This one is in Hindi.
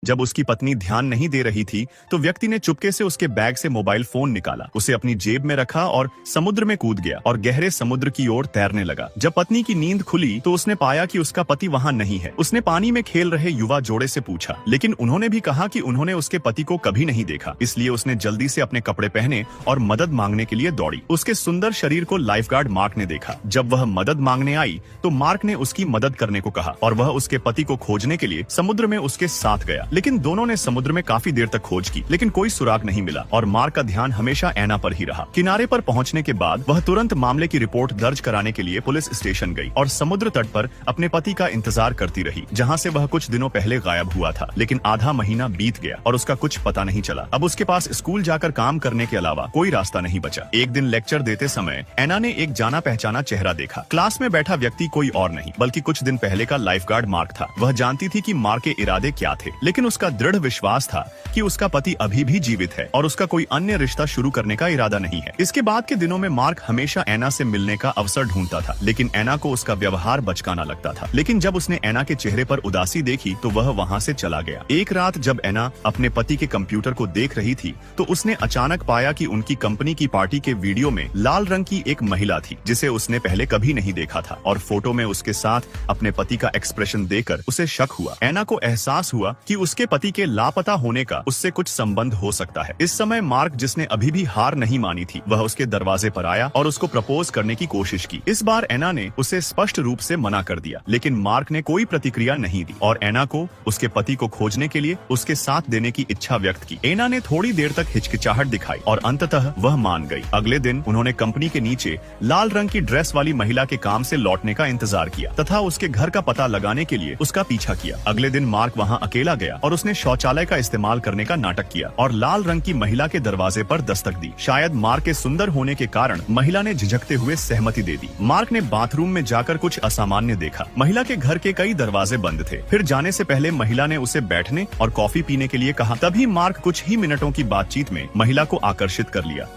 जब उसकी पत्नी ध्यान नहीं दे रही थी तो व्यक्ति ने चुपके से उसके बैग से मोबाइल फोन निकाला, उसे अपनी जेब में रखा और समुद्र में कूद गया और गहरे समुद्र की ओर तैरने लगा। जब पत्नी की नींद खुली तो उसने पाया कि उसका पति वहां नहीं है। उसने पानी में खेल रहे युवा जोड़े से पूछा, लेकिन उन्होंने भी कहा कि उन्होंने उसके पति को कभी नहीं देखा। इसलिए उसने जल्दी से अपने कपड़े पहने और मदद मांगने के लिए दौड़ी। उसके सुंदर शरीर को लाइफगार्ड मार्क ने देखा। जब वह मदद मांगने आई तो मार्क ने उसकी मदद करने को कहा और वह उसके पति को खोजने के लिए समुद्र में उसके साथ गया। लेकिन दोनों ने समुद्र में काफी देर तक खोज की, लेकिन कोई सुराग नहीं मिला और मार्क का ध्यान हमेशा एना पर ही रहा। किनारे पर पहुंचने के बाद वह तुरंत मामले की रिपोर्ट दर्ज कराने के लिए पुलिस स्टेशन गई और समुद्र तट पर अपने पति का इंतजार करती रही, जहां से वह कुछ दिनों पहले गायब हुआ था। लेकिन आधा महीना बीत गया और उसका कुछ पता नहीं चला। अब उसके पास स्कूल जाकर काम करने के अलावा कोई रास्ता नहीं बचा। एक दिन लेक्चर देते समय एना ने एक जाना पहचाना चेहरा देखा। क्लास में बैठा व्यक्ति कोई और नहीं बल्कि कुछ दिन पहले का लाइफगार्ड मार्क था। वह जानती थी कि मार्क के इरादे क्या थे, लेकिन उसका दृढ़ विश्वास था कि उसका पति अभी भी जीवित है और उसका कोई अन्य रिश्ता शुरू करने का इरादा नहीं है। इसके बाद के दिनों में मार्क हमेशा एना से मिलने का अवसर ढूंढता था, लेकिन एना को उसका व्यवहार बचकाना लगता था। लेकिन जब उसने एना के चेहरे पर उदासी देखी तो वह वहां से चला गया। एक रात जब एना अपने पति के कंप्यूटर को देख रही थी तो उसने अचानक पाया कि उनकी कंपनी की पार्टी के वीडियो में लाल रंग की एक महिला थी जिसे उसने पहले कभी नहीं देखा था, और फोटो में उसके साथ अपने पति का एक्सप्रेशन देखकर उसे शक हुआ। एना को एहसास हुआ कि उसके पति के लापता होने का उससे कुछ संबंध हो सकता है। इस समय मार्क, जिसने अभी भी हार नहीं मानी थी, वह उसके दरवाजे पर आया और उसको प्रपोज करने की कोशिश की। इस बार एना ने उसे स्पष्ट रूप से मना कर दिया, लेकिन मार्क ने कोई प्रतिक्रिया नहीं दी और एना को उसके पति को खोजने के लिए उसके साथ देने की इच्छा व्यक्त की। एना ने थोड़ी देर तक हिचकिचाहट दिखाई और अंततः वह मान गई। अगले दिन उन्होंने कंपनी के नीचे लाल रंग की ड्रेस वाली महिला के काम से लौटने का इंतजार किया तथा उसके घर का पता लगाने के लिए उसका पीछा किया। अगले दिन मार्क वहां अकेला गया और उसने शौचालय का इस्तेमाल करने का नाटक किया और लाल रंग की महिला के दरवाजे पर दस्तक दी। शायद मार्क के सुंदर होने के कारण महिला ने झिझकते हुए सहमति दे दी। मार्क ने बाथरूम में जाकर कुछ असामान्य देखा। महिला के घर के कई दरवाजे बंद थे। फिर जाने से पहले महिला ने उसे बैठने और कॉफी पीने के लिए कहा। तभी मार्क कुछ ही मिनटों की बातचीत में महिला को आकर्षित कर लिया।